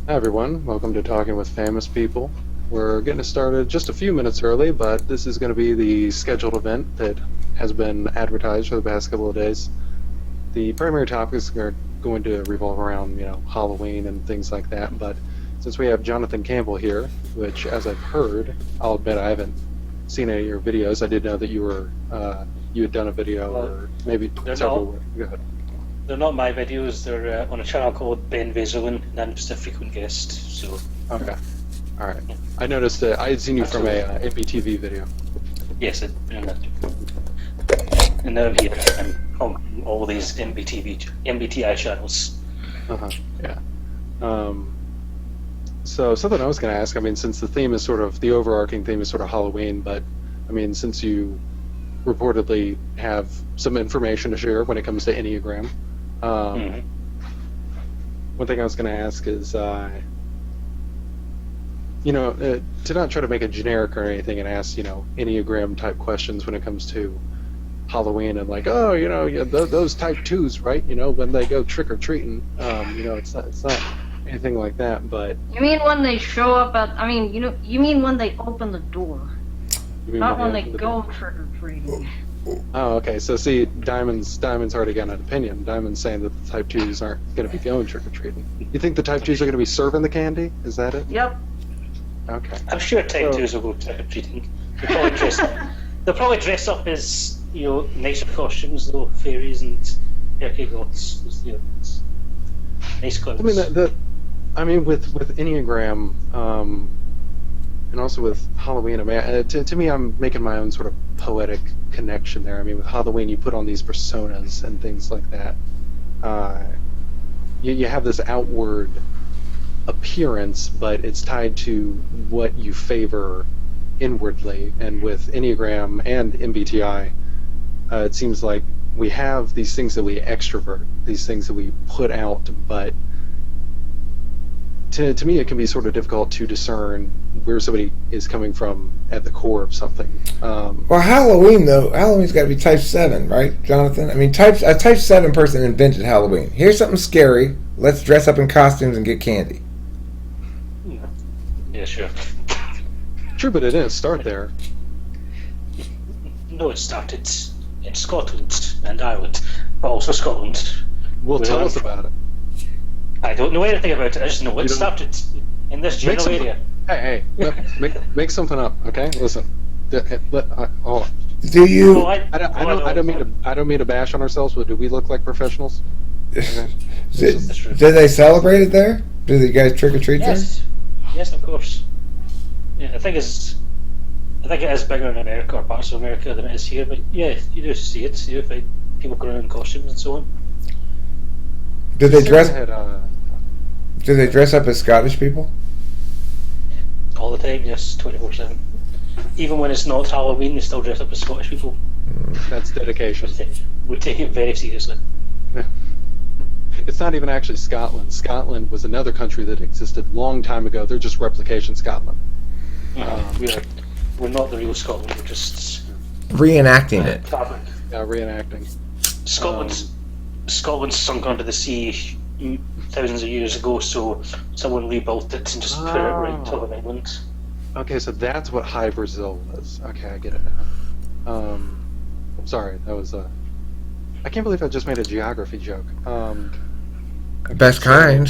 Hi everyone, welcome to Talking with Famous People. We're getting started just a few minutes early, but this is going to be the scheduled event that has been advertised for the past couple of days. The primary topics are going to revolve around, Halloween and things like that, but since we have Jonathan Campbell here, which as I've heard, I'll admit I haven't seen any of your videos. I did know that you had done a video Well, or maybe they're several. not Go ahead. they're not my videos. They're on a channel called Ben Vazelin, and I'm just a frequent guest. So Okay. All right. I noticed that I had seen you from a MPTV video. yes, and now I'm here. I'm on all these MBTI channels. Yeah. So something I was going to ask, I mean, since the overarching theme is sort of Halloween, but I mean, since you reportedly have some information to share when it comes to Enneagram, Mhm. one thing I was going to ask is, to not try to make it generic or anything and ask, Enneagram type questions when it comes to Halloween and like, oh, yeah, those type twos, right? When they go trick or treating, it's not anything like that. But You mean when they show up at? You mean when they open the door, you mean not when they open the go door? trick or treating. Oh, okay. So see, Diamond's already got an opinion. Diamond's saying that the type twos aren't going to be going trick or treating. You think the type twos are going to be serving the candy? Is that it? Yep. Okay. I'm sure type twos will go trick or treating. They'll probably dress up as nicer costumes though, fairies and turkey gods. Nice clothes. I mean, with Enneagram, and also with Halloween, I mean, to me, I'm making my own sort of poetic connection there. I mean, with Halloween, you put on these personas and things like that. You have this outward appearance, but it's tied to what you favor inwardly. And with Enneagram and MBTI, it seems like we have these things that we extrovert, these things that we put out, but to me, it can be sort of difficult to discern where somebody is coming from at the core of something. Well, Halloween's got to be type 7, right, Jonathan? I mean, a type 7 person invented Halloween. Here's something scary. Let's dress up in costumes and get candy. Yeah, sure. True, but it didn't start there. No, it started in Scotland and Ireland, but also Scotland. Well, tell us about it. I don't know anything about it. I just know it started in this general area. Hey, make something up, okay? Listen, hold on. Do you? No, I don't mean to bash on ourselves, but do we look like professionals? Okay. Did they celebrate it there? Did you guys trick or treat there? Yes, of course. Yeah, I think it is bigger in America or parts of America than it is here. But yeah, you do see it. You find people going in costumes and so on. Did they dress up as Scottish people? All the time, yes, 24/7. Even when it's not Halloween, they still dress up as Scottish people. That's dedication. We take it very seriously. It's not even actually Scotland. Scotland was another country that existed long time ago. They're just replication Scotland. We're not the real Scotland. We're just Reenacting it. Reenacting. Scotland's sunk under the sea thousands of years ago, so someone rebuilt it and just put it right on top of England. Okay, so that's what High Brazil was. Okay, I get it now. Sorry, that was I can't believe I just made a geography joke. Best kind.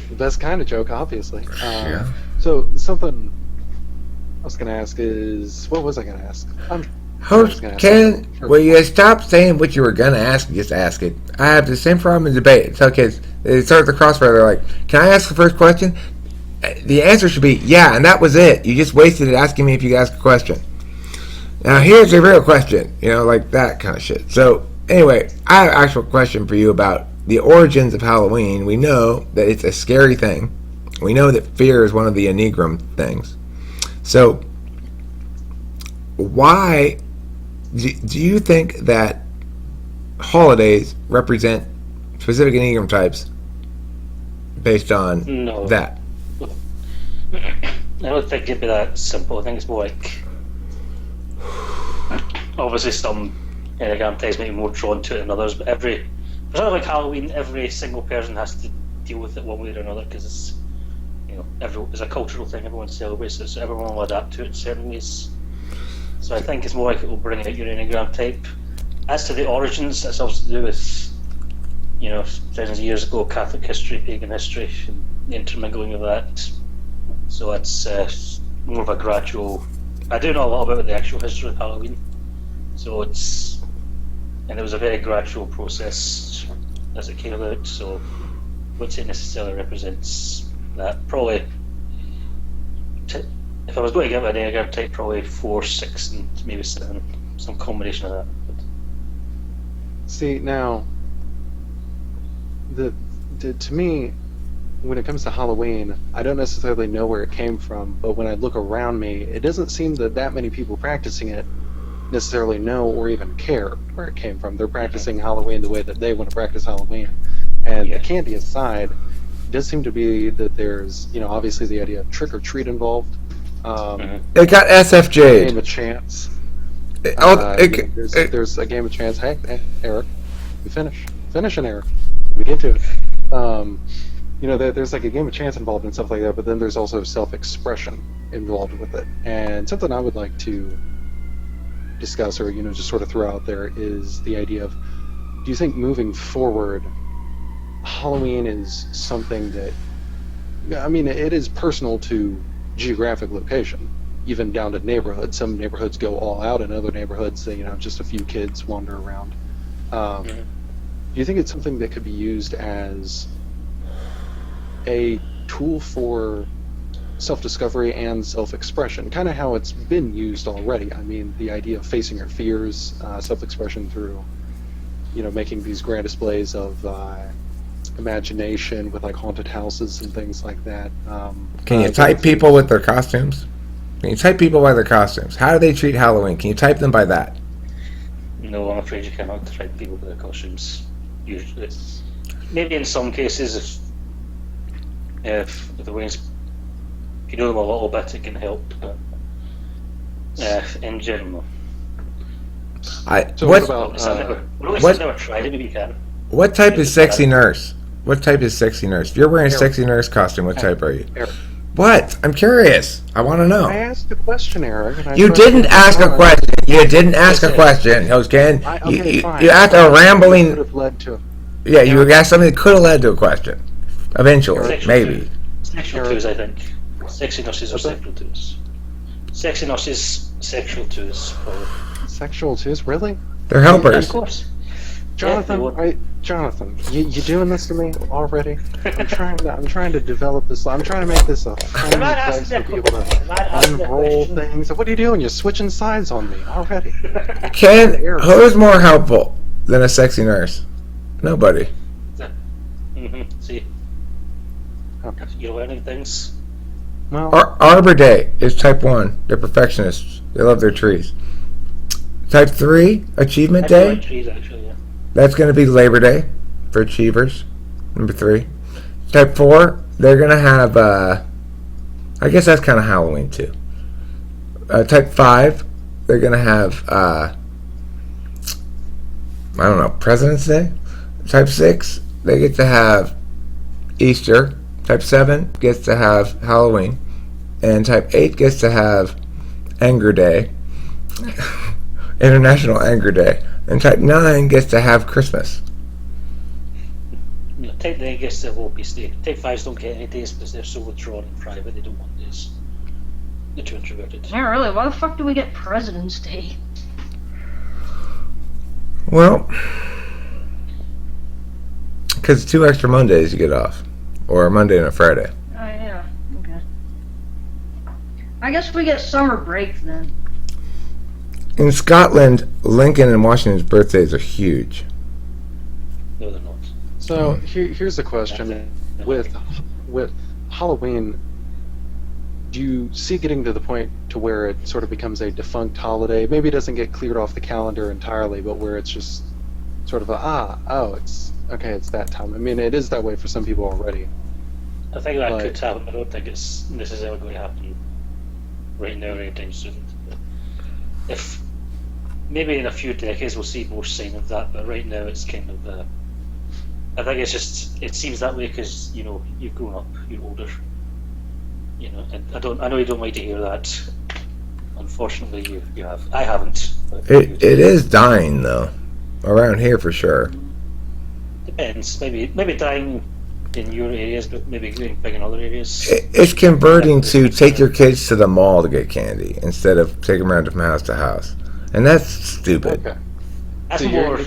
The best kind of joke, obviously. Yeah. So something I was going to ask is, what was I going to ask? Will you stop saying what you were going to ask? Just ask it. I have the same problem in debate. Tell kids, they start the crossfire, they're like, can I ask the first question? The answer should be, yeah, and that was it. You just wasted it asking me if you could ask a question. Now, here's a real question. Like that kind of shit. So, anyway, I have an actual question for you about the origins of Halloween. We know that it's a scary thing. We know that fear is one of the Enneagram things. So, why do you think that holidays represent specific Enneagram types based on that? I don't think it'd be that simple. I think it's more like, obviously some Enneagram types might be more drawn to it than others, but for something like Halloween, every single person has to deal with it one way or another because it's, it's a cultural thing. Everyone celebrates it, so everyone will adapt to it in certain ways. So I think it's more like it will bring out your Enneagram type. As to the origins, that's also to do with, thousands of years ago, Catholic history, pagan history, and the intermingling of that. So it's more of a gradual. I do know a lot about the actual history of Halloween. So and it was a very gradual process as it came about. So I wouldn't say it necessarily represents that. Probably, if I was going to give an Enneagram type, probably 4, 6, and maybe 7, some combination of that. See, now, to me, when it comes to Halloween, I don't necessarily know where it came from, but when I look around me, it doesn't seem that many people practicing it necessarily know or even care where it came from. They're practicing Halloween the way that they want to practice Halloween. And the candy aside, it does seem to be that there's, obviously the idea of trick or treat involved. It got SFJ'd. Game of chance. There's There's a game of chance. Hey, Eric, we finish an Eric. We get to it. There's like a game of chance involved and stuff like that, but then there's also self-expression involved with it. And something I would like to discuss or, just sort of throw out there is the idea of, do you think moving forward, Halloween is something that, it is personal to geographic location, even down to neighborhoods. Some neighborhoods go all out, and other neighborhoods, just a few kids wander around. Do you think it's something that could be used as a tool for self-discovery and self-expression, kind of how it's been used already? The idea of facing your fears, self-expression through, making these grand displays of imagination with like haunted houses and things like that. Can you type people with their costumes? Can you type people by their costumes? How do they treat Halloween? Can you type them by that? No, I'm afraid you cannot type people by their costumes. Usually, maybe in some cases, if the ways, if you know them a little bit, it can help. But in general, So what about I've never tried it. Maybe you can. What type is sexy nurse? What type is sexy nurse? If you're wearing a sexy nurse costume, what type are you? Eric. What? I'm curious. I want to know. I asked a question, Eric. And You didn't ask a question. You didn't ask a question. Okay? You asked a rambling. Could have led to. Yeah, you asked something that could have led to a question. Eventually, maybe. Sexual twos, I think. Sexy nurses are sexual twos. Sexy nurses, sexual twos. Probably. Sexual twos, really? They're Yeah, helpers. of course. Jonathan, Jonathan, you doing this to me already? I'm trying to develop this. I'm trying to make this a friendly place for people to unroll things. What are you doing? You're switching sides on me already. Who's more helpful than a sexy nurse? Nobody. See, Okay. you're learning things. Well, Arbor Day is type 1. They're perfectionists. They love their trees. Type 3, Achievement I do Day. like trees, actually, yeah. That's going to be Labor Day for achievers. Number 3. Type 4, they're going to have, I guess that's kind of Halloween too. Type 5, they're going to have, I don't know, President's Day. Type 6, they get to have Easter. Type 7 gets to have Halloween. And Type 8 gets to have Anger Day. International Anger Day. And Type 9 gets to have Christmas. No, Type 9 gets the whole piece day. Type 5s don't get any days because they're so withdrawn and private, they don't want days. They're too introverted. Yeah, really. Why the fuck do we get President's Day? Well, because 2 extra Mondays you get off. Or a Monday and a Friday. Oh, yeah. Okay. I guess we get summer break then. In Scotland, Lincoln and Washington's birthdays are huge. No, they're not. so here's the question: with Halloween, do you see getting to the point to where it sort of becomes a defunct holiday? Maybe it doesn't get cleared off the calendar entirely, but where it's just sort of it's okay, it's that time. It is that way for some people already. I think that could happen. I don't think this is ever going to happen right now or anytime soon. If maybe in a few decades we'll see more sign of that, but right now it's kind of I think it's just it seems that way because you've grown up, you're older. I know you don't like to hear that. Unfortunately, you have. I haven't. But It is dying though, around here for sure. depends. Maybe dying in your areas, but maybe getting big in other areas. It's converting to take your kids to the mall to get candy instead of take them around from house to house, and that's stupid. Okay. That's So more.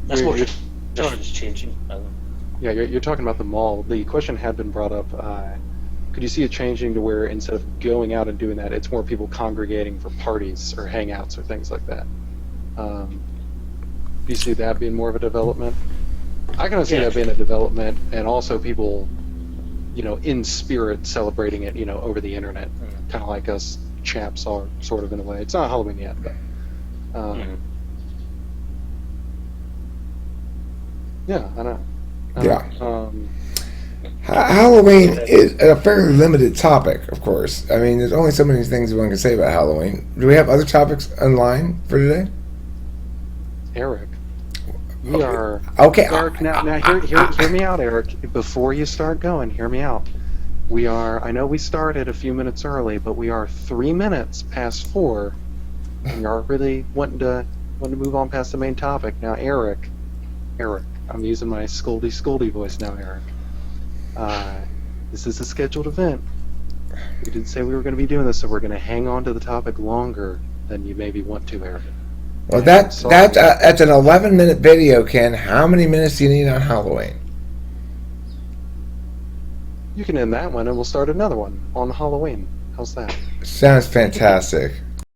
That's More you're, traditions changing. yeah, you're talking about the mall. The question had been brought up. Could you see it changing to where instead of going out and doing that, it's more people congregating for parties or hangouts or things like that? Do you see that being more of a development? I can see that being a development, and also people, in spirit celebrating it, over the internet, kind of like us chaps are, sort of in a way. It's not Halloween yet, but yeah, I know. Yeah. Halloween is a fairly limited topic, of course. I mean, there's only so many things one can say about Halloween. Do we have other topics online for today? Eric, we are Okay. Eric. Now, hear me out, Eric. Before you start going, hear me out. We are. I know we started a few minutes early, but we are 3 minutes past 4, and we are really wanting to move on past the main topic. Now, Eric, I'm using my scoldy voice now, Eric. This is a scheduled event. We did say we were going to be doing this, so we're going to hang on to the topic longer than you maybe want to, Eric. Well, that's an 11-minute video, Ken. How many minutes do you need on Halloween? You can end that one, and we'll start another one on Halloween. How's that? Sounds fantastic.